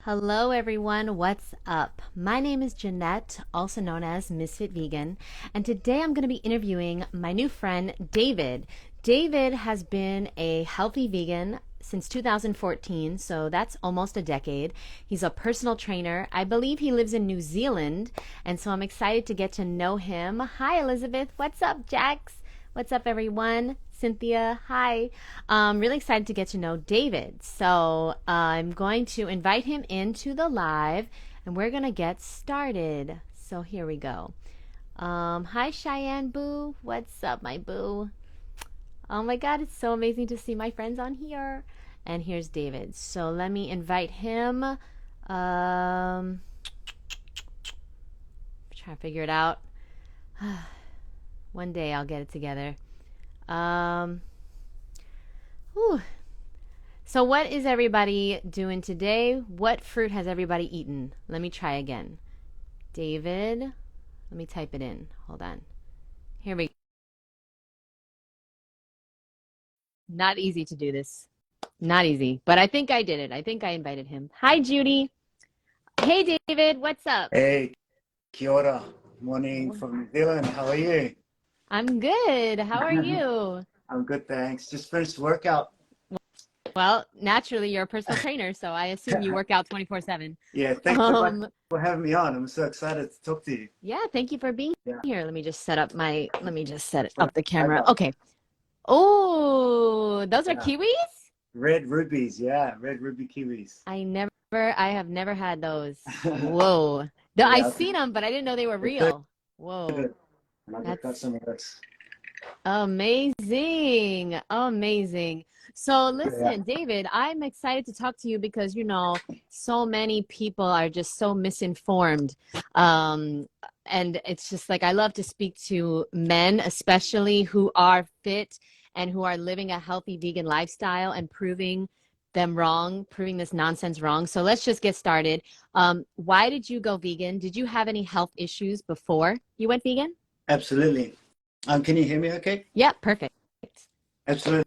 Hello everyone, what's up? My name is Jeanette, also known as Ms.FitVegan, and today I'm going to be interviewing my new friend David. David has been a healthy vegan since 2014, so that's almost a decade. He's a personal trainer. I believe he lives in New Zealand, and so I'm excited to get to know him. Hi Elizabeth, what's up Jax? What's up everyone? Cynthia, hi. Really excited to get to know David. So I'm going to invite him into the live and we're going to get started. So here we go. Hi, Cheyenne Boo. What's up, my boo? Oh my God, it's so amazing to see my friends on here. And here's David. So let me invite him. Trying to figure it out. One day I'll get it together. Um, whew. So what is everybody doing today? What fruit has everybody eaten? Let me try again. David, let me type it in. Hold on. Here we go. Not easy to do this. Not easy, but I think I did it. I think I invited him. Hi, Judy. Hey, David, what's up? Hey, kia ora. Morning from New Zealand. How are you? I'm good. How are you? I'm good, thanks. Just finished the workout. Well, naturally, you're a personal trainer, so I assume you work out 24/7. Yeah, thanks so much Um, for having me on. I'm so excited to talk to you. yeah, thank you for being Yeah, here. Let me just set what up the I camera. got. Okay. Oh, those are Yeah, kiwis? red rubies. Yeah, red ruby kiwis. I have never had those. Whoa. No, I Yeah, seen them, but I didn't know they were they're so real. Whoa. good. And I just got That's some of this. amazing. Amazing. So Yeah, listen, David, I'm excited to talk to you because, so many people are just so misinformed. Um, and it's just like I love to speak to men, especially who are fit and who are living a healthy vegan lifestyle and proving them wrong, proving this nonsense wrong. So let's just get started. Why did you go vegan? Did you have any health issues before you went vegan? absolutely. Can you hear me okay? Yeah, perfect. Absolutely.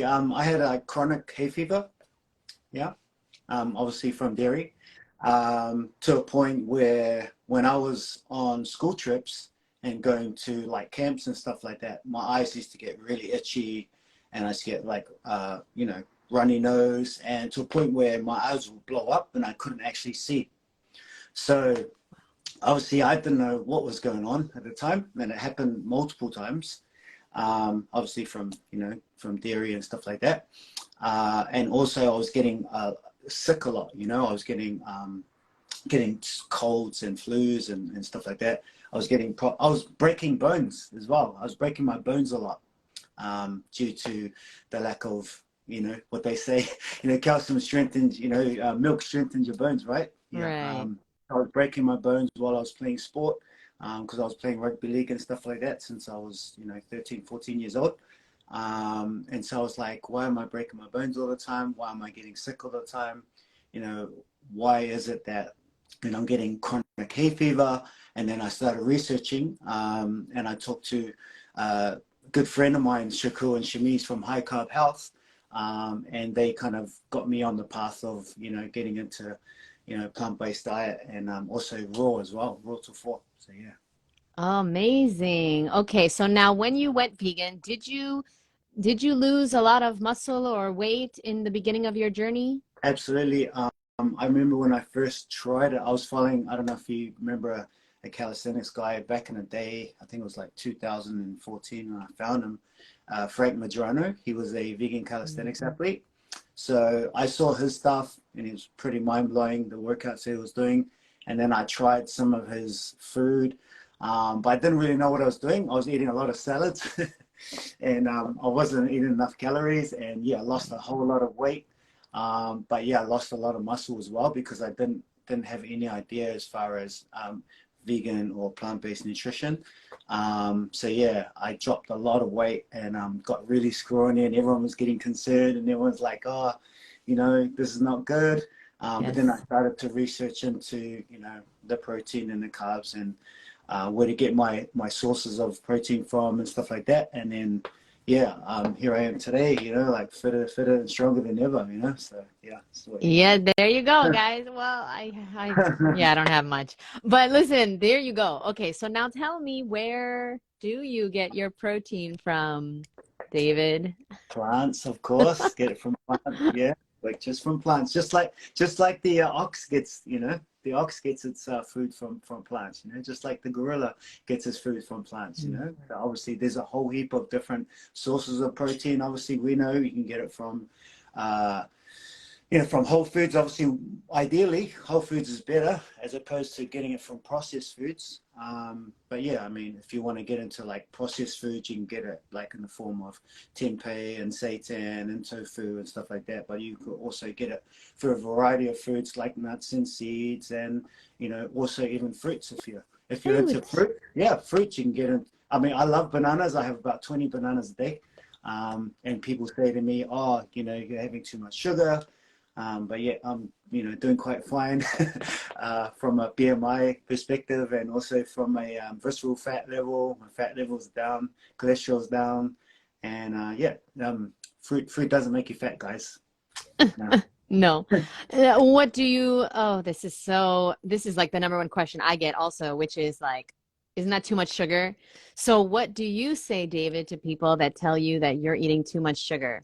I had a chronic hay fever. Yeah. Obviously from dairy, to a point where when I was on school trips and going to like camps and stuff like that, my eyes used to get really itchy and I used to get like, runny nose, and to a point where my eyes would blow up and I couldn't actually see. So obviously I didn't know what was going on at the time, and it happened multiple times. Obviously from dairy and stuff like that. And also I was getting sick a lot. I was getting colds and flus and stuff like that. I was breaking bones as well. I was breaking my bones a lot, due to the lack of, what they say, calcium strengthens, milk strengthens your bones, right? Yeah. Right. I was breaking my bones while I was playing sport, because I was playing rugby league and stuff like that since I was, 13, 14 years old. And so I was like, why am I breaking my bones all the time? Why am I getting sick all the time? You know, why is it that, I'm getting chronic hay fever? And then I started researching, and I talked to a good friend of mine, Shakur and Shamiz from High Carb Health. And they kind of got me on the path of, getting into, plant-based diet, and also raw as well, raw to four. So yeah. Amazing. Okay, so now when you went vegan, did you lose a lot of muscle or weight in the beginning of your journey? Absolutely. I remember when I first tried it, I was following, I don't know if you remember a calisthenics guy back in the day. I think it was like 2014 when I found him, Frank Madrano. He was a vegan calisthenics Mhm. athlete. So I saw his stuff and it was pretty mind blowing, the workouts he was doing. And then I tried some of his food, but I didn't really know what I was doing. I was eating a lot of salads and I wasn't eating enough calories. And yeah, I lost a whole lot of weight. But yeah, I lost a lot of muscle as well because I didn't have any idea as far as vegan or plant-based nutrition. So yeah, I dropped a lot of weight and got really scrawny, and everyone was getting concerned, and everyone's like, "Oh, this is not good." But then I Yes. started to research into the protein and the carbs and where to get my sources of protein from and stuff like that. And then yeah, here I am today, like fitter and stronger than ever, so yeah, that's the way it Yeah, is. there you go, guys. Well, yeah, I don't have much. But listen, there you go. Okay, so now tell me, where do you get your protein from, David? Plants, of course, get it from plants, yeah, like just from plants, just like the ox gets, the ox gets its food from plants, just like the gorilla gets its food from plants, So obviously there's a whole heap of different sources of protein. Obviously, we know you can get it from uh, from whole foods. Obviously, ideally, whole foods is better as opposed to getting it from processed foods. But yeah, I mean, if you want to get into like processed foods, you can get it like in the form of tempeh and seitan and tofu and stuff like that. But you could also get it for a variety of foods like nuts and seeds, and also even fruits. If you're into Fruit. fruit, yeah, fruits you can get in. I mean, I love bananas. I have about 20 bananas a day. And people say to me, "Oh, you're having too much sugar." But yeah, I'm doing quite fine from a BMI perspective, and also from a visceral fat level. My fat level's down, cholesterol's down, and yeah, fruit doesn't make you fat, guys. No. No. What do you, oh, this is like the number one question I get also, which is like, isn't that too much sugar? So what do you say, David, to people that tell you that you're eating too much sugar?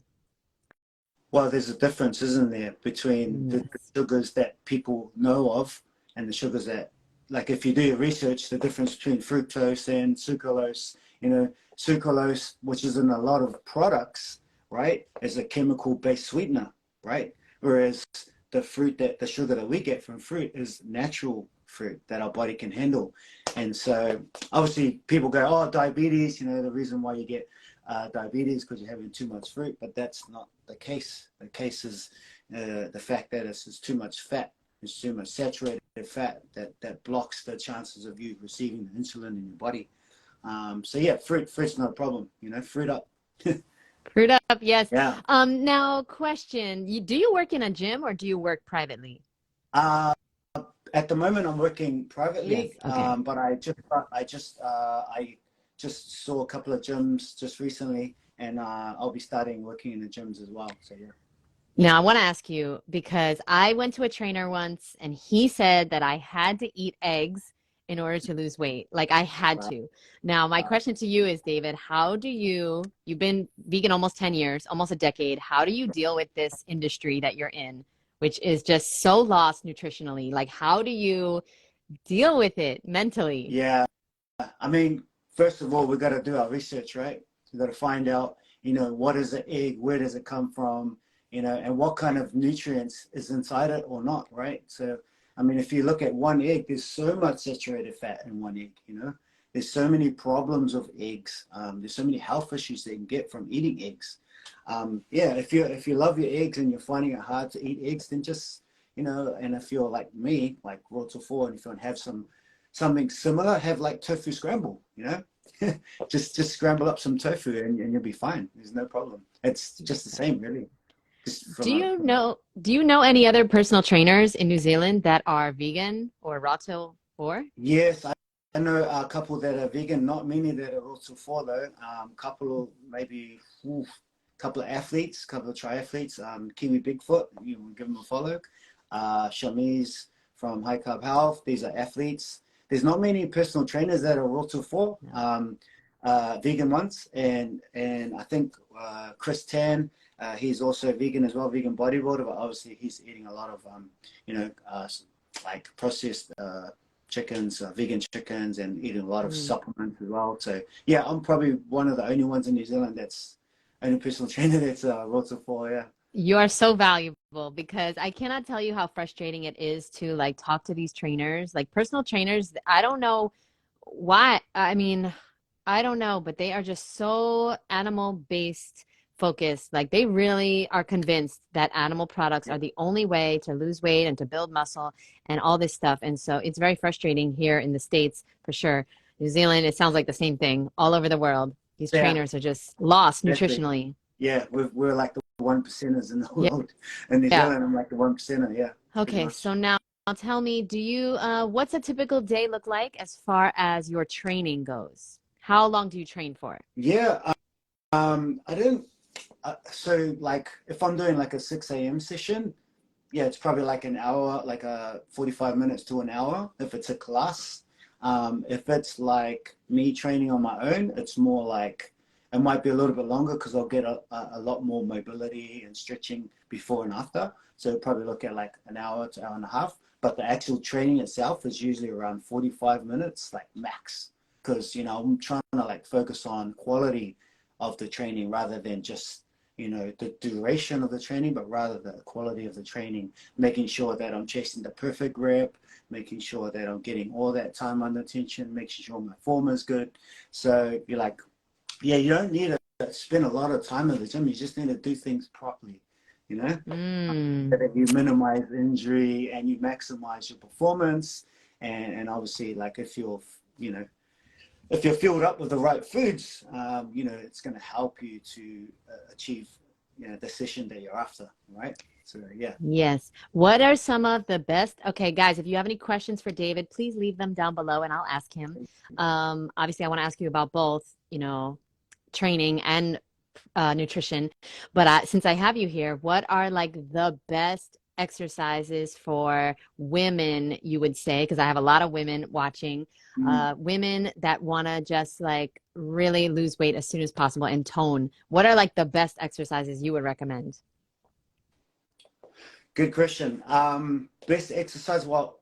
Well, there's a difference, isn't there, between the Yes. sugars that people know of and the sugars that, like, if you do your research, the difference between fructose and sucralose, sucralose, which is in a lot of products, right, is a chemical-based sweetener, right? Whereas the sugar that we get from fruit is natural fruit that our body can handle. And so obviously people go, oh, diabetes, the reason why you get diabetes because you're having too much fruit, but that's not the case. The case is the fact that it's too much fat, it's too much saturated fat that blocks the chances of you receiving the insulin in your body. So yeah, fruit's not a problem. Fruit up. Fruit up, yes. Yeah. Now question, do you work in a gym or do you work privately? Uh, at the moment, I'm working Yes, privately, okay. but I just saw a couple of gyms just recently, and I'll be starting working in the gyms as well. So yeah. Now, I want to ask you because I went to a trainer once and he said that I had to eat eggs in order to lose weight. Like I had Right. to. Now, my question to you is, David, you've been vegan almost 10 years, almost a decade. How do you deal with this industry that you're in, which is just so lost nutritionally? Like, how do you deal with it mentally? Yeah. I mean, first of all, we got to do our research, right? We got to find out, what is the egg, where does it come from, and what kind of nutrients is inside it or not, right? So, I mean, if you look at one egg, there's so much saturated fat in one egg. There's so many problems of eggs. There's so many health issues that you can get from eating eggs. Yeah, if you love your eggs and you're finding it hard to eat eggs, then just, and if you're like me, like World Tour 4, and if you want to have something similar, have like tofu scramble. just scramble up some tofu and you'll be fine. There's no problem. It's just the same, really. Just Do you know any other personal trainers in New Zealand that are vegan or Rato or? yes, I know a couple that are vegan, not many that are also for though. Couple of maybe couple of athletes, couple of triathletes. Kiwi Bigfoot, you can give them a follow. Shamiz from High Carb Health. These are athletes. There's not many personal trainers that are also for vegan ones, and I think Chris Tan, he's also vegan as well, vegan bodybuilder, but obviously he's eating a lot of you know uh, like processed chickens, vegan chickens, and eating a lot of Mm. supplements as well. So yeah, I'm probably one of the only ones in New Zealand that's only personal trainer that's also for, yeah. You are so valuable because I cannot tell you how frustrating it is to like talk to these trainers, like personal trainers. I don't know why. I mean, I don't know, but they are just so animal based focused. Like they really are convinced that animal products are the only way to lose weight and to build muscle and all this stuff. And so it's very frustrating here in the States for sure. New Zealand, it sounds like the same thing all over the world. These Yeah, trainers are just lost exactly. nutritionally. Yeah, we're like the one percenters in the Yeah. world. In New Yeah. Zealand, I'm like the one percenter. Yeah, pretty Okay, much. so now tell me, what's a typical day look like as far as your training goes? How long do you train for? Yeah. I didn't. So like if I'm doing like a 6 a.m. session, yeah, it's probably like an hour, like a 45 minutes to an hour if it's a class. If it's like me training on my own, it's more like it might be a little bit longer because I'll get a lot more mobility and stretching before and after. So probably look at like an hour to hour and a half. But the actual training itself is usually around 45 minutes, like max. Because, I'm trying to like focus on quality of the training rather than just the duration of the training, but rather the quality of the training, making sure that I'm chasing the perfect rep, making sure that I'm getting all that time under tension, making sure my form is good. So you're like, yeah, you don't need to spend a lot of time in the gym. You just need to do things properly, so that you minimize injury and you maximize your performance. And obviously, like if you're filled up with the right foods, it's going to help you to achieve, the session that you're after, right? So, yeah. Yes. What are some of the best? Okay, guys, if you have any questions for David, please leave them down below and I'll ask him. Obviously, I want to ask you about both, training and nutrition. But since I have you here, what are like the best exercises for women, you would say? Because I have a lot of women watching, women that want to just like really lose weight as soon as possible and tone. What are like the best exercises you would recommend? Good question. Best exercise. Well,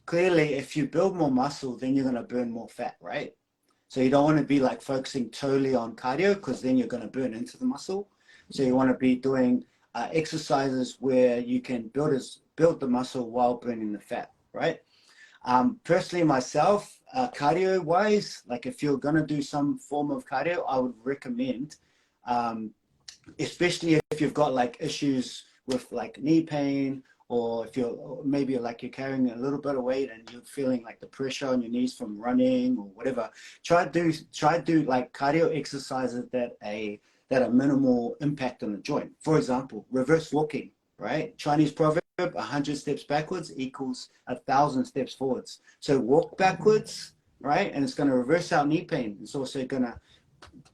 clearly, if you build more muscle, then you're going to burn more fat, right? So you don't want to be like focusing totally on cardio because then you're going to burn into the muscle. So you want to be doing exercises where you can build the muscle while burning the fat, right? Personally, myself, cardio wise, like if you're going to do some form of cardio, I would recommend, especially if you've got like issues with like knee pain, or if maybe like you're carrying a little bit of weight and you're feeling like the pressure on your knees from running or whatever, try to do like cardio exercises that are minimal impact on the joint. For example, reverse walking, right? Chinese proverb, 100 steps backwards equals 1,000 steps forwards. So walk backwards, right? And it's going to reverse out knee pain. It's also going to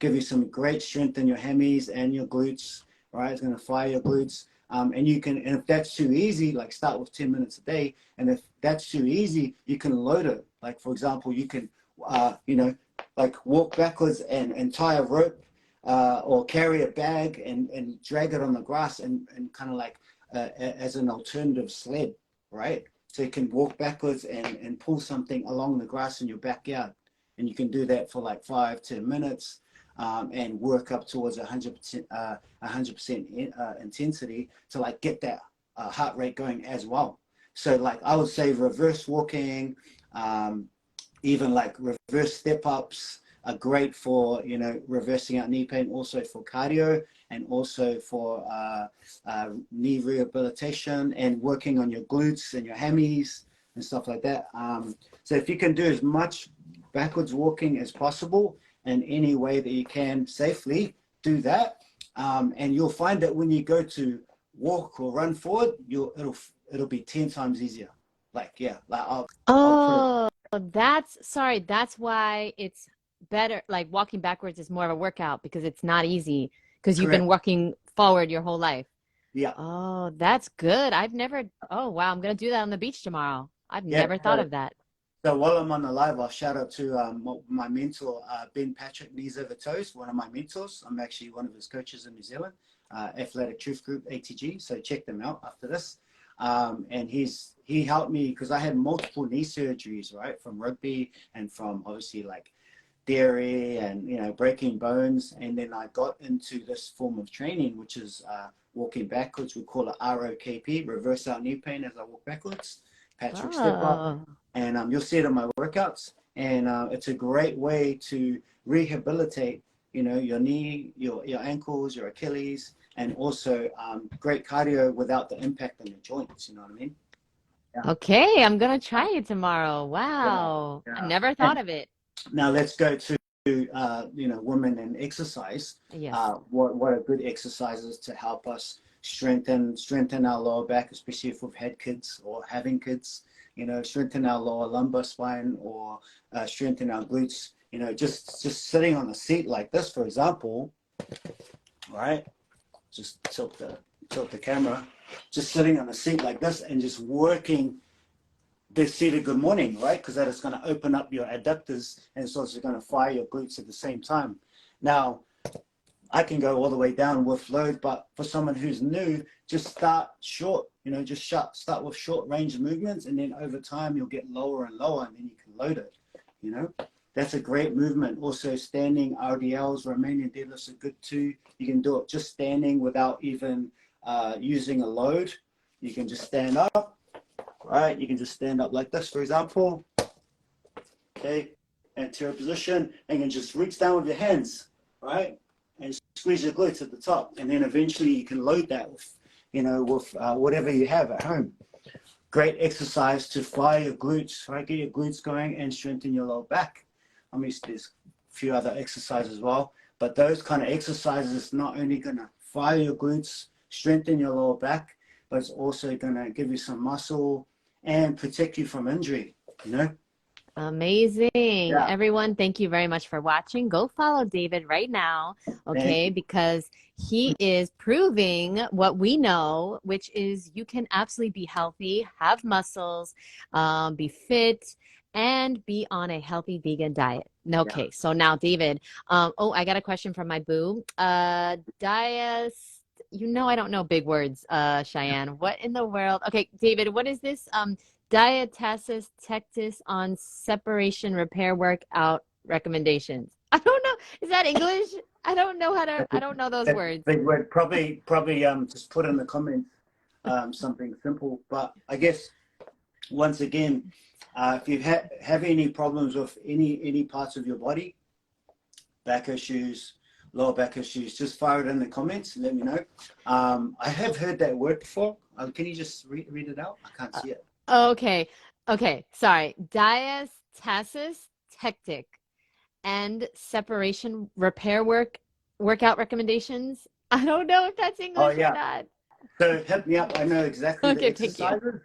give you some great strength in your hammies and your glutes, right? It's going to fire your glutes. And if that's too easy, like start with 10 minutes a day. And if that's too easy, you can load it. Like, for example, you can, like walk backwards and tie a rope or carry a bag and drag it on the grass and kind of like as an alternative sled, right? So you can walk backwards and pull something along the grass in your backyard. And you can do that for like 5-10 minutes. And work up towards 100% intensity to like get that heart rate going as well. So like I would say reverse walking, even like reverse step ups are great for reversing out knee pain, also for cardio and also for knee rehabilitation and working on your glutes and your hammies and stuff like that. So if you can do as much backwards walking as possible in any way that you can safely, do that, and you'll find that when you go to walk or run forward, it'll be 10 times easier. Like I'll put it. Oh, that's why it's better. Like walking backwards is more of a workout because it's not easy because you've been Correct. walking forward your whole life. Yeah. Oh, that's good. Oh, wow. I'm gonna do that on the beach tomorrow. I've Yeah. never thought of that. So while I'm on the live, I'll shout out to my mentor, Ben Patrick, Knees Over Toes, one of my mentors. I'm actually one of his coaches in New Zealand, Athletic Truth Group, ATG. So check them out after this. And he helped me because I had multiple knee surgeries, right, from rugby and from obviously like dairy and breaking bones. And then I got into this form of training, which is walking backwards. We call it ROKP, reverse out knee pain as I walk backwards. Patrick step up. Oh. And you'll see it in my workouts. And it's a great way to rehabilitate, your knee, your ankles, your Achilles, and also great cardio without the impact on your joints. You know what I mean? Yeah. Okay, I'm gonna try it tomorrow. Wow. I Yeah. never thought And of it. now let's go to women and exercise. Yes. What are good exercises to help us strengthen our lower back, especially if we've had kids or having kids. Strengthen our lower lumbar spine or strengthen our glutes. Just sitting on a seat like this, for example, All right, just tilt the camera, just sitting on a seat like this and just working the seated good morning, right? Because that is going to open up your adductors and it's also going to fire your glutes at the same time. Now, I can go all the way down with load, but for someone who's new, just start short, just start with short range movements, and then over time you'll get lower and lower, and then you can load it. That's a great movement. Also, standing RDLs, Romanian deadlifts are good too. You can do it just standing without even using a load. You can just stand up, right? You can just stand up like this, for example. Okay, anterior position, and you can just reach down with your hands, right? And squeeze your glutes at the top, and then eventually you can load that with, whatever you have at home. Great exercise to fire your glutes, right? Get your glutes going and strengthen your lower back. I mean, there's a few other exercises as well, but those kind of exercises not only going to fire your glutes, strengthen your lower back, but it's also going to give you some muscle and protect you from injury. Amazing. Yeah. Everyone, thank you very much for watching. Go follow David right now, okay? Because he is proving what we know, which is you can absolutely be healthy, have muscles, be fit, and be on a healthy vegan diet. Okay, so now David, I got a question from my boo. Dias, I don't know big words, Cheyenne. What in the world? Okay, David, what is this? Diastasis tectus on separation repair workout recommendations. I don't know. Is that English? I don't know those words. Big word. Probably just put in the comments something simple. But I guess once again, if you have any problems with any parts of your body, back issues, lower back issues, just fire it in the comments and let me know. I have heard that word before. Can you just read it out? I can't see it. Okay. Sorry. Diastasis tectic and separation repair workout recommendations. I don't know if that's English or not. So hit me up. I know exactly the exercises.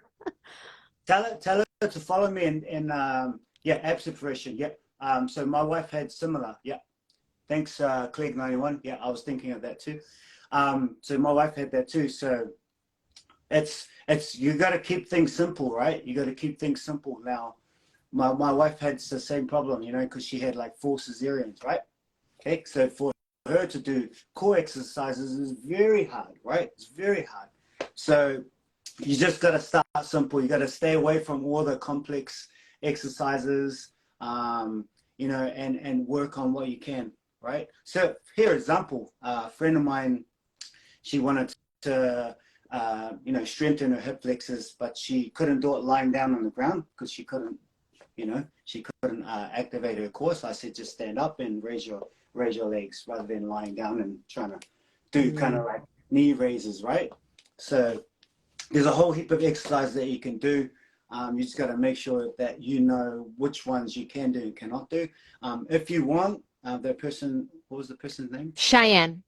Tell her to follow me in ab separation. So my wife had similar. Thanks, Clegg91. I was thinking of that too. So my wife had that too. So it's you got to keep things simple, right? You got to keep things simple. Now, my wife had the same problem, because she had like 4 cesareans, right? Okay, so for her to do core exercises is very hard, right? It's very hard. So you just got to start simple. You got to stay away from all the complex exercises, and work on what you can, right? So here, example, a friend of mine, she wanted to strengthen her hip flexors, but she couldn't do it lying down on the ground because she couldn't activate her core. So I said, just stand up and raise your legs rather than lying down and trying to do kind of like knee raises, right? So there's a whole heap of exercises that you can do. You just got to make sure that you know which ones you can do and cannot do. If you want, what was the person's name? Cheyenne.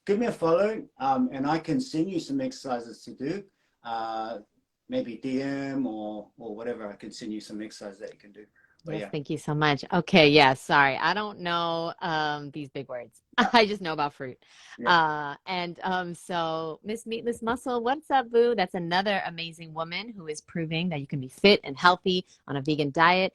Give me a follow, and I can send you some exercises to do. Maybe DM or whatever. I can send you some exercises that you can do. Yes, thank you so much. Okay, sorry. I don't know these big words. I just know about fruit. So Miss Meatless Muscle, what's up, boo? That's another amazing woman who is proving that you can be fit and healthy on a vegan diet.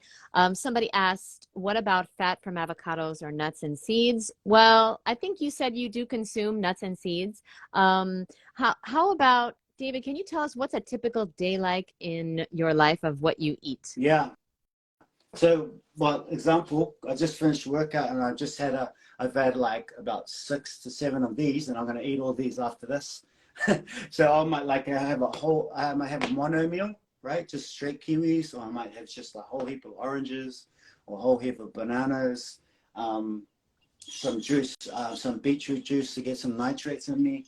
Somebody asked, what about fat from avocados or nuts and seeds? Well, I think you said you do consume nuts and seeds. How about, David, can you tell us what's a typical day like in your life of what you eat? Yeah. So, example, I just finished workout and I've had like about 6 to 7 of these, and I'm going to eat all these after this. So I might have a mono meal, right? Just straight kiwis, or I might have just a whole heap of oranges or a whole heap of bananas, some juice, some beetroot juice to get some nitrates in me.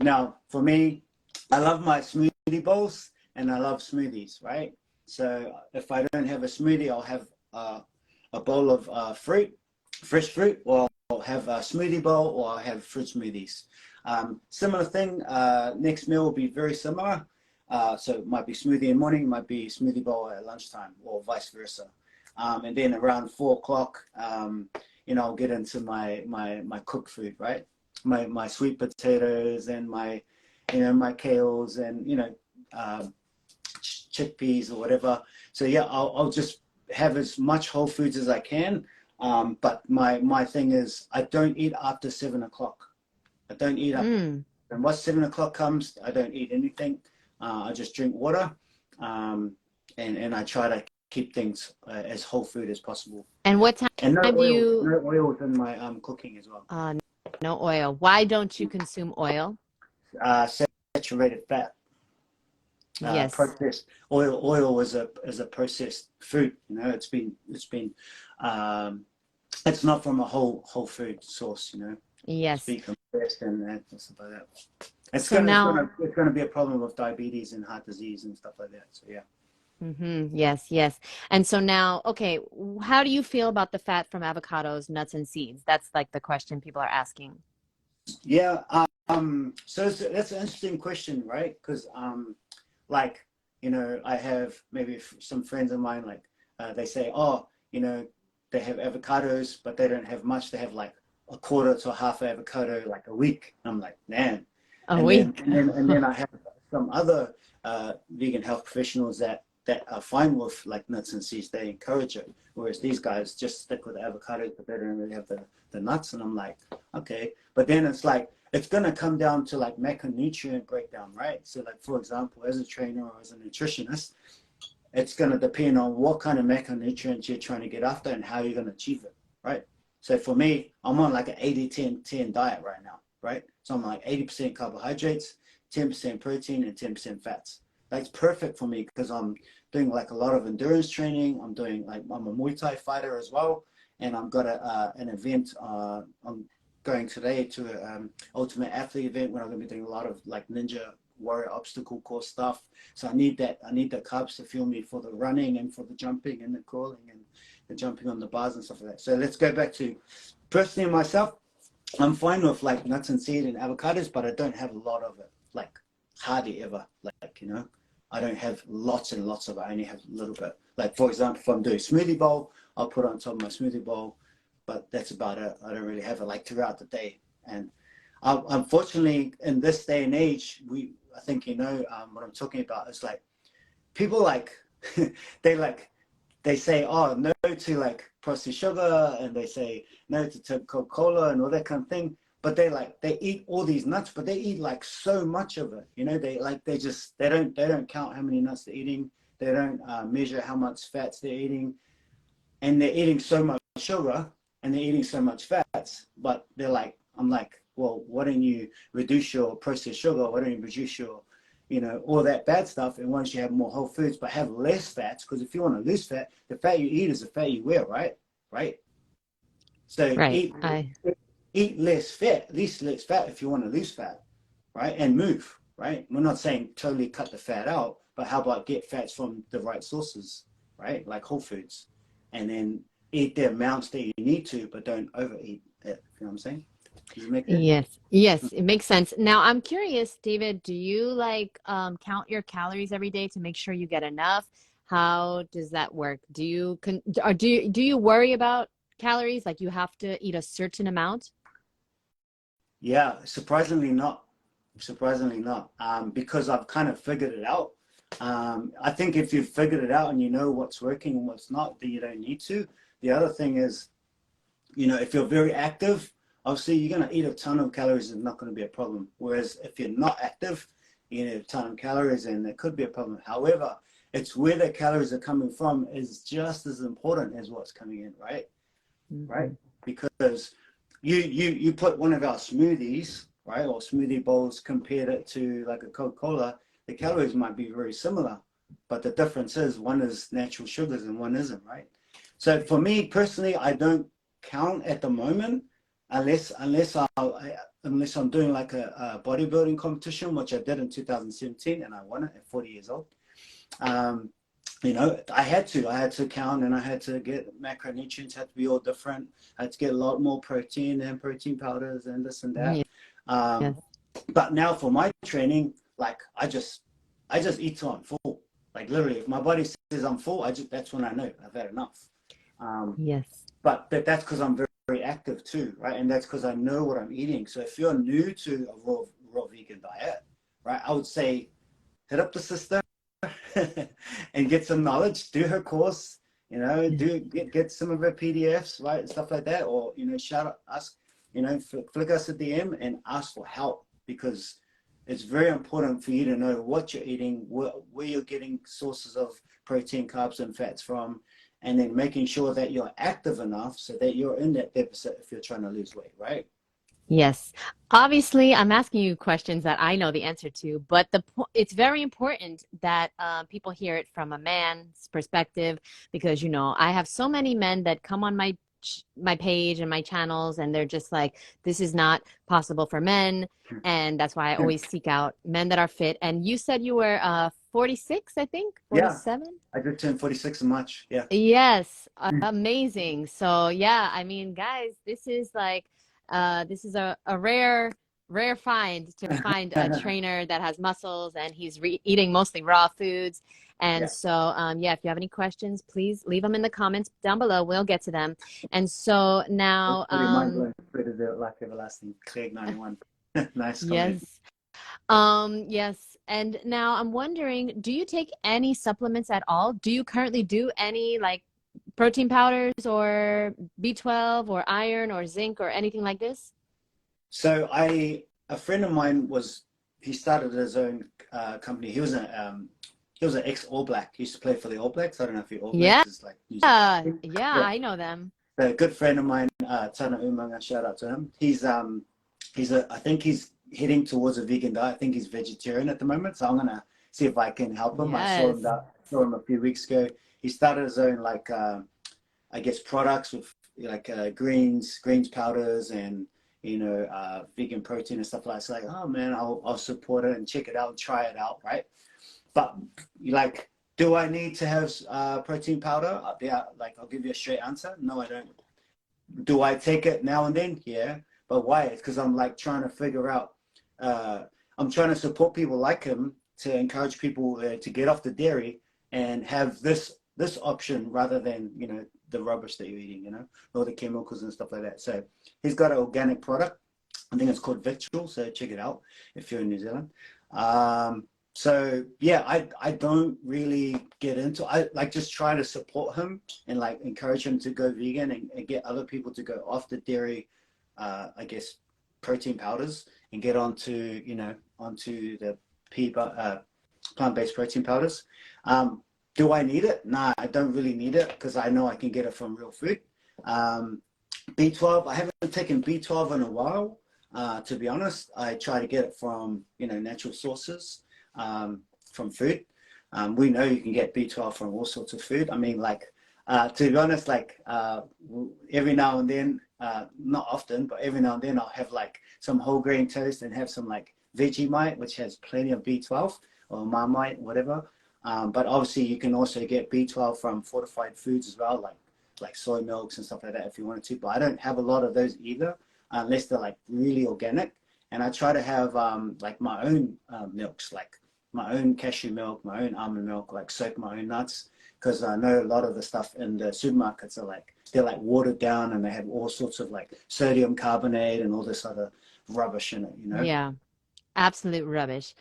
Now, for me, I love my smoothie bowls and I love smoothies, right? So if I don't have a smoothie, I'll have a bowl of fruit, fresh fruit, or I'll have a smoothie bowl, or I'll have fruit smoothies. Similar thing, next meal will be very similar. So it might be smoothie in the morning, might be smoothie bowl at lunchtime, or vice versa. And then around 4 o'clock, I'll get into my cooked food, right? My sweet potatoes and my kales and chickpeas or whatever. So yeah, I'll just have as much whole foods as I can. But my thing is, I don't eat after 7 o'clock. I don't eat up. And once 7 o'clock comes, I don't eat anything. I just drink water, and I try to keep things as whole food as possible. And what And time do you? no oil in my cooking as well. No oil. Why don't you consume oil? Saturated fat. Yes. Processed oil is a processed food. It's not from a whole food source. Yes. It's compressed and that's about that. It's So now, going to be a problem with diabetes and heart disease and stuff like that. So yeah. yes, yes. And so now, okay, how do you feel about the fat from avocados, nuts, and seeds? That's like the question people are asking. Yeah. So that's an interesting question, right? Because like, I have maybe some friends of mine, like, they say, oh, they have avocados, but they don't have much. They have like a quarter to a half avocado like a week. I'm like, man. A week. And then I have some other vegan health professionals that are fine with like nuts and seeds. They encourage it, whereas these guys just stick with the avocados, but they don't really have the nuts. And I'm like, okay. But then it's like, it's going to come down to like macronutrient breakdown, right? So like, for example, as a trainer or as a nutritionist, it's going to depend on what kind of macronutrients you're trying to get after and how you're going to achieve it, right? So for me, I'm on like an 80-10-10 diet right now, right? So I'm like 80% carbohydrates, 10% protein, and 10% fats. That's perfect for me because I'm doing like a lot of endurance training. I'm a Muay Thai fighter as well. And I've got an event, I'm going today to an Ultimate Athlete event where I'm going to be doing a lot of like Ninja Warrior obstacle course stuff. So I need the carbs to fuel me for the running and for the jumping and the crawling and the jumping on the bars and stuff like that. So let's go back to personally myself. I'm fine with like nuts and seeds and avocados, but I don't have a lot of it, like hardly ever. Like, I don't have lots and lots of it. I only have a little bit. Like, for example, if I'm doing smoothie bowl, I'll put it on top of my smoothie bowl, but that's about it. I don't really have it like throughout the day. And unfortunately, in this day and age, I think what I'm talking about is like people like they say, oh, no to like processed sugar, and they say no to Coca-Cola and all that kind of thing. But they eat all these nuts, but they eat like so much of it. They don't count how many nuts they're eating. They don't measure how much fats they're eating, and they're eating so much sugar and they're eating so much fats. But I'm like, well, why don't you reduce your processed sugar? Why don't you reduce your, all that bad stuff? And once you have more whole foods, but have less fats, because if you want to lose fat, the fat you eat is the fat you wear, right? Right. So Right. eat less fat, at least less fat if you want to lose fat, right? And move, right? We're not saying totally cut the fat out, but how about get fats from the right sources, right? Like whole foods, and then eat the amounts that you need to, but don't overeat it. You know what I'm saying? Does it make sense? Yes, it makes sense. Now, I'm curious, David, do you like count your calories every day to make sure you get enough? How does that work? Do you worry about calories? Like you have to eat a certain amount? Yeah, surprisingly not. Because I've kind of figured it out. I think if you've figured it out and you know what's working and what's not, then you don't need to. The other thing is, if you're very active, obviously you're going to eat a ton of calories and not going to be a problem. Whereas if you're not active, you eat a ton of calories and it could be a problem. However, it's where the calories are coming from is just as important as what's coming in, right? Mm-hmm. Right? Because you put one of our smoothies, right, or smoothie bowls, compared it to like a Coca-Cola, the calories might be very similar, but the difference is one is natural sugars and one isn't, right? So for me personally, I don't count at the moment unless I'm doing like a bodybuilding competition, which I did in 2017, and I won it at 40 years old. I had to count, and I had to get macronutrients, had to be all different. I had to get a lot more protein and protein powders and this and that. Yes. But now for my training, like I just eat till I'm full. Like literally, if my body says I'm full, that's when I know I've had enough. Yes. But that's because I'm very, very active too, right? And that's because I know what I'm eating. So if you're new to a raw vegan diet, right, I would say hit up the sister and get some knowledge, do her course, get some of her PDFs, right, stuff like that, or shout out, ask, flick us a DM and ask for help, because it's very important for you to know what you're eating, where you're getting sources of protein, carbs, and fats from, and then making sure that you're active enough so that you're in that deficit if you're trying to lose weight, right? Yes. Obviously, I'm asking you questions that I know the answer to, but it's very important that people hear it from a man's perspective, because I have so many men that come on my page and my channels, and they're just like, this is not possible for men, and that's why I always seek out men that are fit. And you said you were 46, I think, Yeah, 47? I just turned 46 in March. Yeah. Yes, amazing. So yeah, I mean, guys, this is a rare find to find a trainer that has muscles and he's eating mostly raw foods. And Yeah. so yeah, if you have any questions, please leave them in the comments down below. We'll get to them. And so now, It's pretty mind blowing. Pretty like everlasting. Craig 91. Nice comment. yes. Yes. And now I'm wondering, do you take any supplements at all? Do you currently do any like protein powders or B12 or iron or zinc or anything like this? So a friend of mine he started his own company. He was an ex All Black. He used to play for the All Blacks. I don't know if you All Yeah. Blacks is like New Zealand. Yeah, Yeah. I know them. So a good friend of mine, Tana Umanga, shout out to him. I think he's heading towards a vegan diet. I think he's vegetarian at the moment. So I'm gonna see if I can help him. I Yes. saw him a few weeks ago. He started his own I guess products with greens powders and vegan protein and stuff like that. It's like, oh man, I'll support it and check it out and try it out, right? But do I need to have protein powder? Yeah, I'll give you a straight answer. No, I don't. Do I take it now and then? Yeah. But why? It's because I'm trying to figure out. I'm trying to support people like him to encourage people to get off the dairy and have this option rather than the rubbish that you're eating, all the chemicals and stuff like that. So he's got an organic product. I think it's called Victual. So check it out if you're in New Zealand. So yeah, I don't really get into. I just try to support him and encourage him to go vegan and get other people to go off the dairy, I guess, protein powders and get onto the plant-based protein powders. Do I need it? Nah, I don't really need it because I know I can get it from real food. B12, I haven't taken B12 in a while. To be honest, I try to get it from natural sources, from food. We know you can get B12 from all sorts of food. I mean, to be honest, every now and then, not often, but every now and then I'll have some whole grain toast and have some Vegemite, which has plenty of B12, or Marmite, whatever. But obviously you can also get B12 from fortified foods as well, like soy milks and stuff like that if you wanted to. But I don't have a lot of those either, unless they're really organic. And I try to have my own milks, my own cashew milk, my own almond milk, soak my own nuts, because I know a lot of the stuff in the supermarkets are they're watered down and they have all sorts of sodium carbonate and all this other rubbish in it, Yeah, absolute rubbish.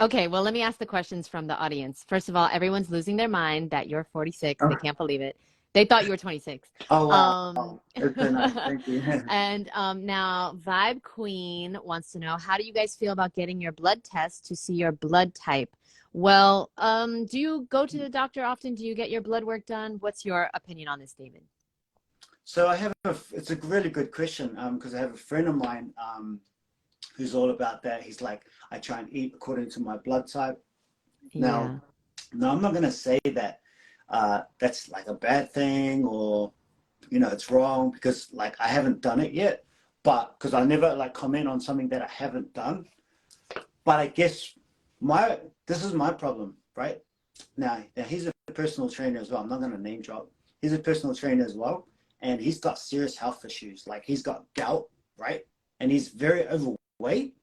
Okay, well, let me ask the questions from the audience. First of all, everyone's losing their mind that you're 46. They can't believe it. They thought you were 26. Oh wow, that's so nice. Thank you. And now Vibe Queen wants to know, how do you guys feel about getting your blood test to see your blood type? Well, do you go to the doctor often? Do you get your blood work done? What's your opinion on this, David? So it's a really good question, because I have a friend of mine who's all about that. He's I try and eat according to my blood type. Now, I'm not going to say that that's a bad thing or it's wrong, because I haven't done it yet, but because I never comment on something that I haven't done. But I guess this is my problem, right? Now he's a personal trainer as well. I'm not going to name drop. He's a personal trainer as well, and he's got serious health issues. He's got gout, right? And he's very overweight,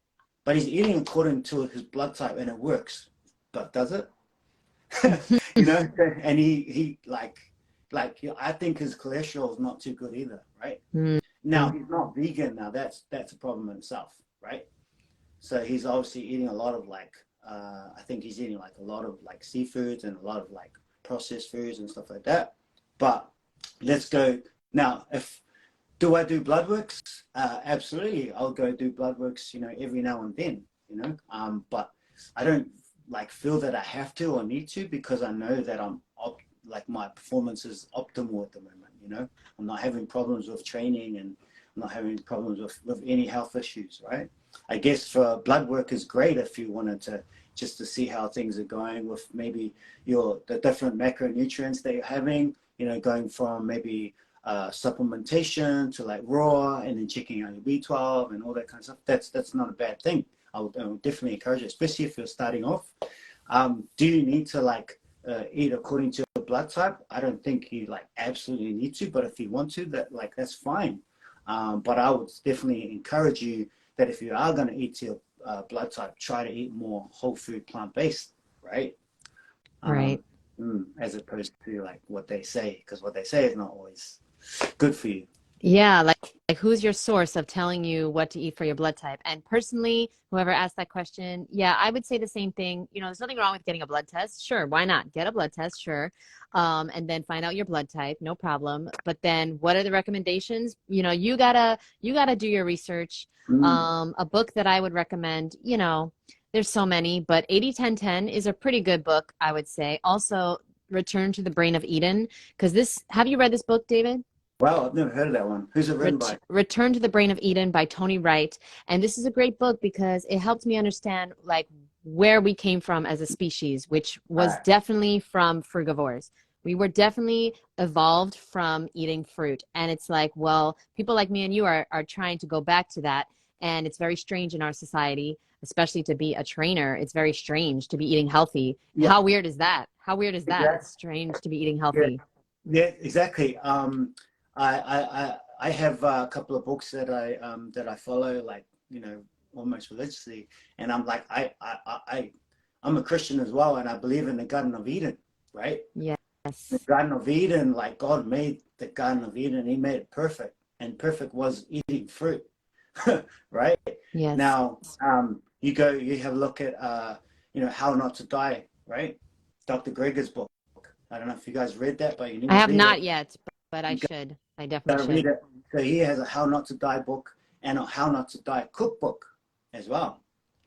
but he's eating according to his blood type, and it works. But does it? And like, I think his cholesterol is not too good either, right? Mm. Now he's not vegan. Now that's a problem in itself, right? So he's obviously eating a lot of like, I think he's eating like a lot of like seafoods and a lot of like processed foods and stuff like that. But let's go now. If do I do blood works? Absolutely, I'll go do blood works, every now and then, but I don't like feel that I have to or need to, because I know that like my performance is optimal at the moment. I'm not having problems with training, and I'm not having problems with any health issues, right? I guess for blood work is great if you wanted to just to see how things are going with maybe the different macronutrients that you're having, going from maybe supplementation to like raw, and then checking out your B12 and all that kind of stuff. That's not a bad thing. I would definitely encourage it, especially if you're starting off. Do you need to like eat according to your blood type? I don't think you like absolutely need to, but if you want to, that's fine. But I would definitely encourage you that if you are going to eat to your blood type, try to eat more whole food, plant-based, right? Right. As opposed to like what they say, because what they say is not always good for you. Yeah, like who's your source of telling you what to eat for your blood type? And personally, whoever asked that question, yeah, I would say the same thing. There's nothing wrong with getting a blood test. Sure, why not? Get a blood test, sure. And then find out your blood type, no problem. But then what are the recommendations? You gotta do your research. A book that I would recommend, there's so many, but 80-10-10 is a pretty good book, I would say. Also, Return to the Brain of Eden, because have you read this book, David? Wow, I've never heard of that one. Who's it written by? Return to the Brain of Eden by Tony Wright. And this is a great book because it helped me understand like where we came from as a species, which was definitely from frugivores. We were definitely evolved from eating fruit. And it's like, well, people like me and you are trying to go back to that. And it's very strange in our society, especially to be a trainer. It's very strange to be eating healthy. Yeah. How weird is that? How weird is that? Yeah. It's strange to be eating healthy. Yeah, exactly. I have a couple of books that I follow, like, almost religiously, and I'm like, I'm a Christian as well, and I believe in the Garden of Eden, right? Yes. The Garden of Eden, like God made the Garden of Eden, He made it perfect, and perfect was eating fruit, right? Yes. Now, you have a look at How Not to Die, right? Dr. Greger's book. I don't know if you guys read that, but you need to read it. I have not yet, but I should. I definitely should. Read it. So he has a How Not to Die book and a How Not to Die cookbook as well.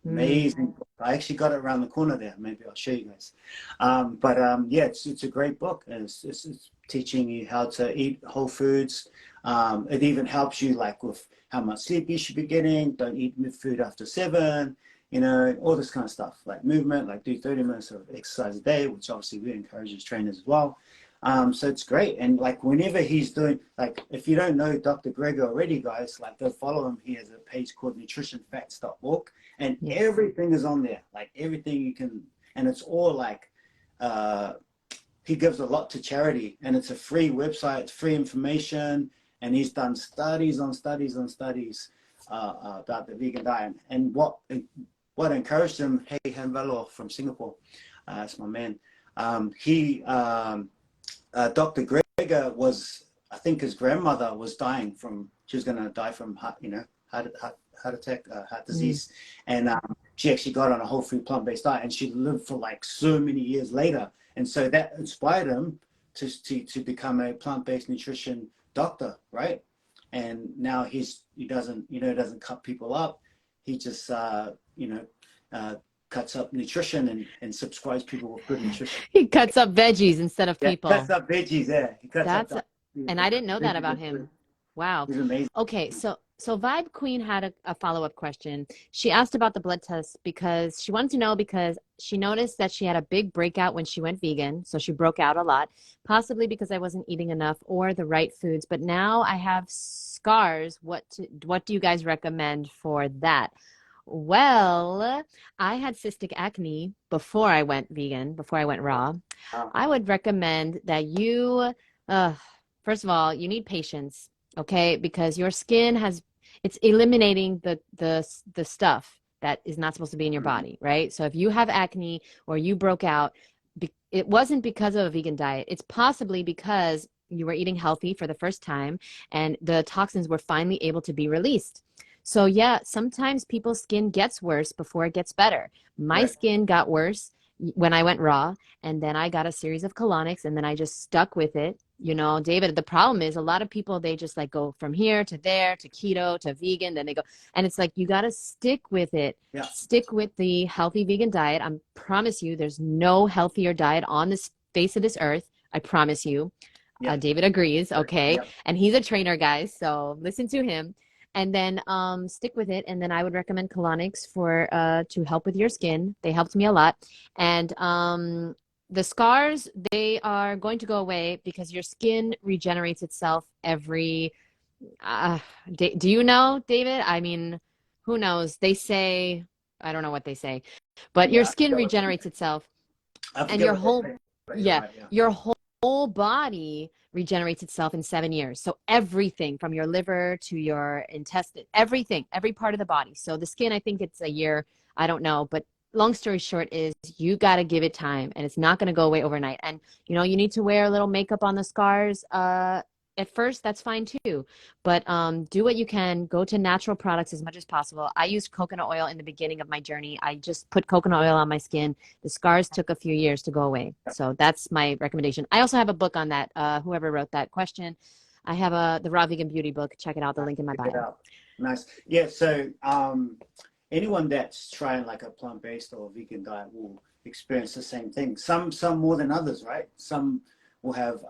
Amazing book. I actually got it around the corner there. Maybe I'll show you guys. Yeah, it's a great book. And it's teaching you how to eat whole foods. It even helps you like with how much sleep you should be getting. Don't eat food after 7. All this kind of stuff, like movement, like do 30 minutes of exercise a day, which obviously we encourage as trainers as well. So it's great. And like whenever he's doing, like if you don't know Dr. Greger already, guys, like go follow him. He has a page called nutritionfacts.org, and everything is on there, like everything you can. And it's all like, he gives a lot to charity, and it's a free website, it's free information. And he's done studies on studies on studies about the vegan diet. And what encouraged him, hey, Hanvalo from Singapore, that's my man. Dr. Greger was, I think his grandmother was dying she was going to die from heart attack, heart disease. And she actually got on a whole food plant-based diet, and she lived for like so many years later. And so that inspired him to become a plant-based nutrition doctor, right? And now he doesn't cut people up. He just, cuts up nutrition and subscribes people with good nutrition. He cuts up veggies instead of people. Cuts up veggies, yeah. He cuts up. And I didn't know that about him. Wow. He's amazing. Okay, so Vibe Queen had a follow-up question. She asked about the blood test because she wanted to know, because she noticed that she had a big breakout when she went vegan. So she broke out a lot, possibly because I wasn't eating enough or the right foods. But now I have scars. What do you guys recommend for that? Well, I had cystic acne before I went vegan, before I went raw. I would recommend that you, first of all, you need patience, okay? Because your skin it's eliminating the stuff that is not supposed to be in your body, right? So if you have acne or you broke out, it wasn't because of a vegan diet. It's possibly because you were eating healthy for the first time, and the toxins were finally able to be released. So yeah, sometimes people's skin gets worse before it gets better. My Right. skin got worse when I went raw, and then I got a series of colonics, and then I just stuck with it. David, the problem is a lot of people, they just like go from here to there to keto to vegan, then they go, and it's like you got to stick with it. Yeah. Stick with the healthy vegan diet. I promise you, there's no healthier diet on this face of this earth. I promise you. Yeah. David agrees, okay? Yeah. And he's a trainer, guys, so listen to him. And then stick with it. And then I would recommend colonics for to help with your skin. They helped me a lot. And the scars, they are going to go away because your skin regenerates itself every do you know, David? I mean, who knows? They say, I don't know what they say, but your Yeah. skin regenerates itself, I and forget your what they whole, say, but you're yeah, right. Yeah. your whole body regenerates itself in 7 years. So everything from your liver to your intestine, everything, every part of the body. So the skin, I think it's a year. I don't know, but long story short is you got to give it time, and it's not going to go away overnight. And you need to wear a little makeup on the scars at first. That's fine too, but do what you can. Go to natural products as much as possible. I used coconut oil in the beginning of my journey. I just put coconut oil on my skin. The scars took a few years to go away. So that's my recommendation. I also have a book on that. Whoever wrote that question, I have the Raw Vegan Beauty book. Check it out. The link in my Check it bio. out. Nice. Yeah. So anyone that's trying like a plant-based or vegan diet will experience the same thing. Some more than others, right? Some will have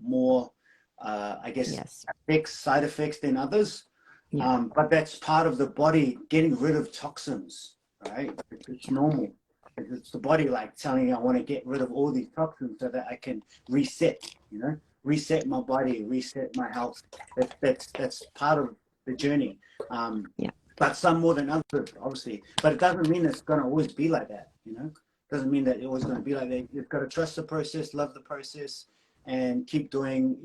more, I guess, Yes. side effects than others. Yeah. But that's part of the body getting rid of toxins, right? It's normal. It's the body like telling you, I want to get rid of all these toxins so that I can reset, reset my body, reset my health. That's part of the journey. Yeah. But some more than others, obviously. But it doesn't mean it's going to always be like that, Doesn't mean that it's always going to be like that. You've got to trust the process, love the process, and keep doing,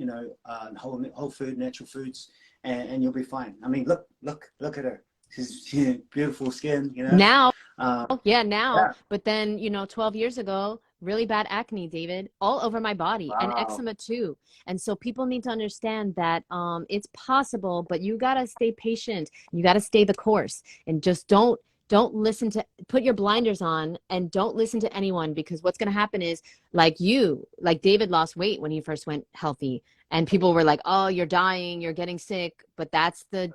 whole food, natural foods, and you'll be fine. I mean, look at her. She's beautiful skin, Now, Uh, yeah, now, yeah. but then, 12 years ago, really bad acne, David, all over my body, and Wow. eczema too. And so people need to understand that it's possible, but you got to stay patient. You got to stay the course, and just don't listen to, put your blinders on, and don't listen to anyone, because what's going to happen is, like David lost weight when he first went healthy, and people were like, "Oh, you're dying, you're getting sick," but that's the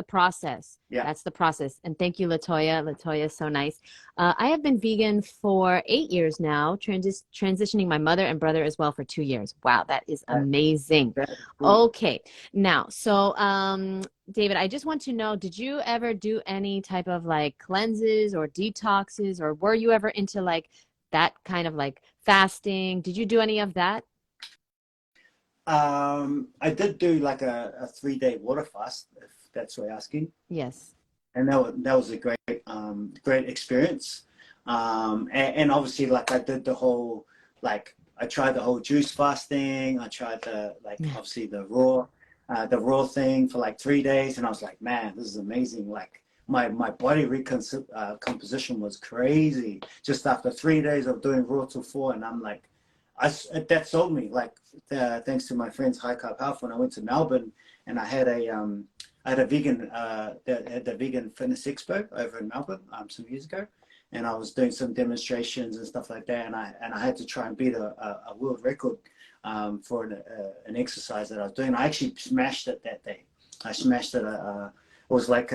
process. Yeah. That's the process. And thank you, Latoya. Latoya is so nice. I have been vegan for 8 years now, transitioning my mother and brother as well for 2 years. Wow, that is That, amazing. that's cool. Okay, now, so David, I just want to know, did you ever do any type of like cleanses or detoxes, or were you ever into like that kind of like fasting? Did you do any of that? I did do like a 3-day water fast, if that's what you're asking. Yes. And that was a great experience. And obviously, like I did I tried the whole juice fasting. I tried Yeah. obviously the raw thing for like 3 days, and I was like, man, this is amazing. Like my body composition was crazy just after 3 days of doing raw till 4, and I'm like, that sold me. Like thanks to my friends High Carb Health, when I went to Melbourne, and I had a vegan the Vegan Fitness Expo over in Melbourne some years ago, and I was doing some demonstrations and stuff like that, and I had to try and beat a world record for an exercise that I was doing. I actually smashed it that day. I smashed it. It was like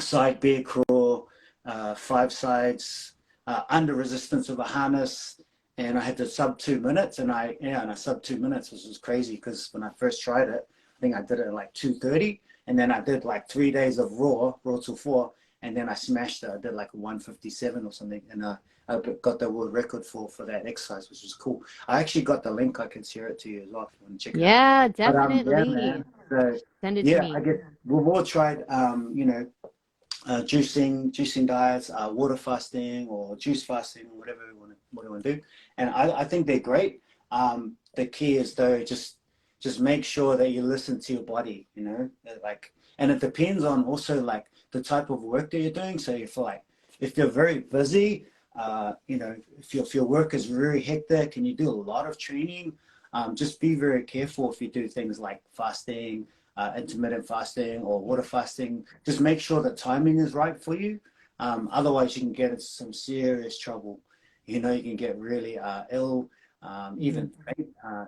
side bear crawl, 5 sides, under resistance of a harness, and I had to sub 2 minutes, and I sub 2 minutes, which was crazy because when I first tried it, I think I did it at like 2:30, and then I did like 3 days of raw till 4, and then I smashed it. I did like a 1:57 or something, and I got the world record for that exercise, which was cool. I actually got the link. I can share it to you as well if you want to check it out. Yeah, But yeah, man. definitely. So Send it to yeah, I me. guess we've all tried, juicing diets, water fasting or juice fasting, or whatever we want to do. And I think they're great. The key is though, just make sure that you listen to your body, and it depends on also like the type of work that you're doing. So if you're very busy, if your work is very hectic and you do a lot of training, just be very careful if you do things like fasting, intermittent fasting or water fasting. Just make sure the timing is right for you. Otherwise, you can get into some serious trouble. You know, you can get really ill, even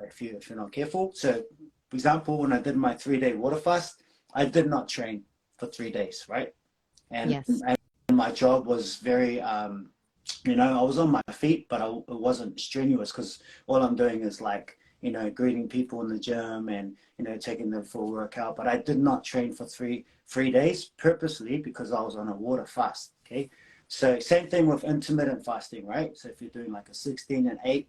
if you're not careful. So, for example, when I did my 3-day water fast, I did not train for 3 days, right? And, Yes. and my job was very, you know, I was on my feet, but it wasn't strenuous because all I'm doing is like, you know, greeting people in the gym and, you know, taking them for a workout. But I did not train for three days purposely because I was on a water fast. Okay. So same thing with intermittent fasting, right? So if you're doing like a 16 and 8,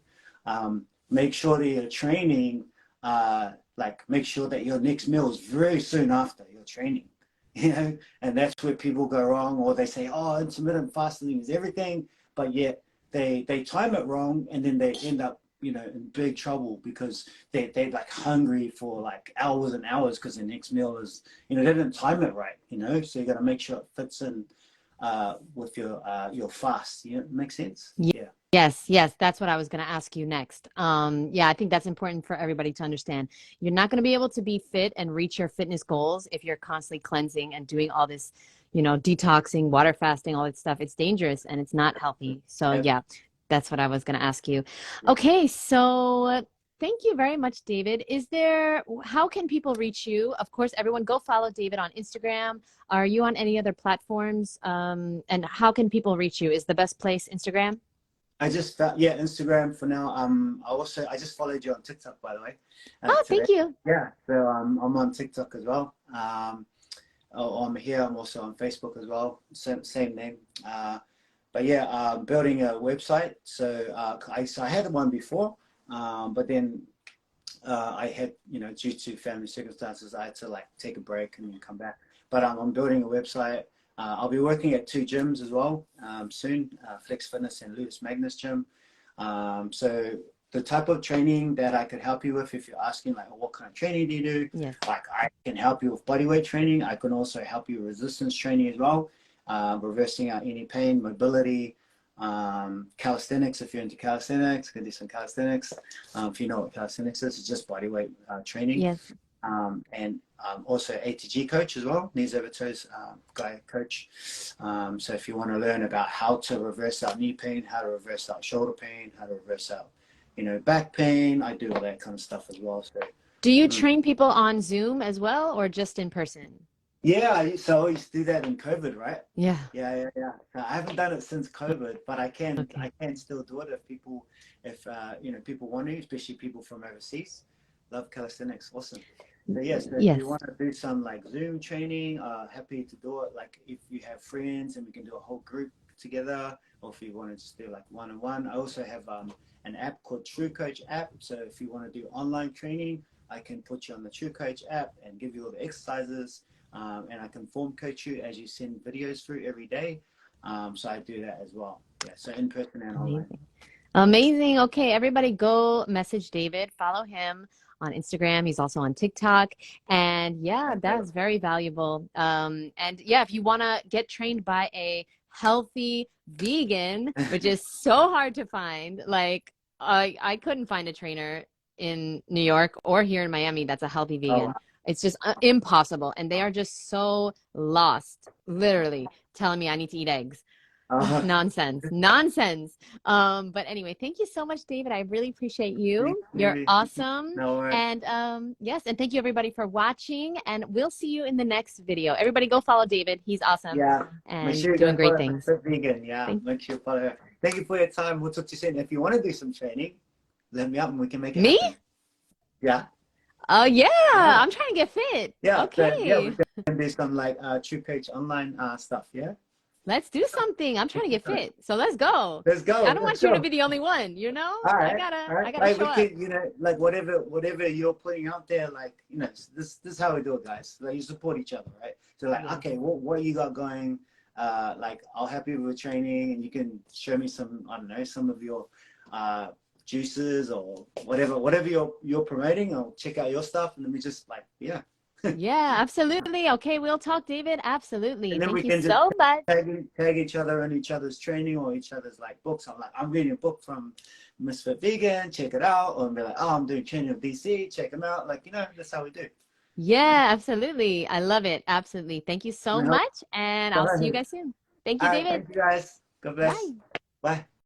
make sure that you're training, like make sure that your next meal is very soon after your training, you know, and that's where people go wrong, or they say, oh, intermittent fasting is everything, but yet they time it wrong, and then they end up, you know, in big trouble because they're like hungry for like hours and hours because the next meal is, you know, they didn't time it right, you know. So you got to make sure it fits in with your fast. You know, make sense? Yeah. Yes, yes, that's what I was going to ask you next. Yeah, I think that's important for everybody to understand. You're not going to be able to be fit and reach your fitness goals if you're constantly cleansing and doing all this, you know, detoxing, water fasting, all that stuff. It's dangerous and it's not healthy. So yeah, that's what I was going to ask you. Okay, so thank you very much, David. How can people reach you? Of course, everyone go follow David on Instagram. Are you on any other platforms? And how can people reach you? Is the best place Instagram? I just found, yeah, Instagram for now. I just followed you on TikTok, by the way, Oh, today. thank you. Yeah, so I'm on TikTok as well. I'm here. I'm also on Facebook as well. Same name. But yeah, building a website. So I had one before, but then I had, you know, due to family circumstances, I had to like take a break and then come back. But I'm building a website. I'll be working at 2 gyms as well soon, Flex Fitness and Ludus Magnus Gym. So the type of training that I could help you with, if you're asking like, what kind of training do you do? Yes. Like I can help you with bodyweight training. I can also help you with resistance training as well, reversing out any pain, mobility, calisthenics. If you're into calisthenics, can do some calisthenics. If you know what calisthenics is, it's just bodyweight training. Yes. And also ATG coach as well, knees over toes guy coach. So if you want to learn about how to reverse out knee pain, how to reverse out shoulder pain, how to reverse out, you know, back pain, I do all that kind of stuff as well. So Do you train people on Zoom as well, or just in person? yeah, I used to do that in COVID, right? Yeah. Yeah. So I haven't done it since COVID, but I can still do it if you know, people want to, especially people from overseas. Love calisthenics, awesome. So yes, so if you want to do some like Zoom training, happy to do it. Like if you have friends and we can do a whole group together, or if you want to just do like one-on-one. I also have an app called True Coach app. So if you want to do online training, I can put you on the True Coach app and give you all the exercises, and I can form coach you as you send videos through every day. So I do that as well. Yeah, so in person and online. Amazing. Okay, everybody go message David, follow him on Instagram. He's also on TikTok. And yeah, that's very valuable. And yeah, if you want to get trained by a healthy vegan, which is so hard to find, like I couldn't find a trainer in New York or here in Miami that's a healthy vegan. Oh, wow. It's just impossible. And they are just so lost, literally telling me I need to eat eggs. Nonsense. But anyway, thank you so much, David. I really appreciate you. You're awesome. No worries. And yes, and thank you everybody for watching, and we'll see you in the next video. Everybody go follow David. He's awesome. Yeah. And Make sure you doing go great follow things. Ms.FitVegan. Yeah. Make sure you follow her. Thank you for your time. We'll talk to you soon. If you want to do some training, let me up and we can make it Me? happen. Yeah. Oh yeah. I'm trying to get fit. Yeah. Okay. So, yeah, we can do some like True Coach online stuff. Yeah. Let's do something. I'm trying to get fit. So let's go. Let's go. I don't want you to be the only one, you know? All right. I gotta Like show we up. can, you know, like whatever you're putting out there, like, you know, this is how we do it, guys. Like you support each other, right? So like, okay, what you got going? Like I'll help you with training, and you can show me some, I don't know, some of your juices or whatever you're promoting. I'll check out your stuff, and then we just like, yeah, Yeah, absolutely. Okay, we'll talk, David. Absolutely. And then Thank we you can just so much. tag each other in each other's training or each other's like books. I'm like, I'm reading a book from Ms.FitVegan, check it out. Or be like, oh, I'm doing training with DC, check them out. Like, that's how we do. Yeah. Yeah, absolutely. I love it. Absolutely. Thank you so And I hope, much, and all I'll see you right. guys soon. Thank you, All right. David. Thank you guys. God bless. Bye. Bye.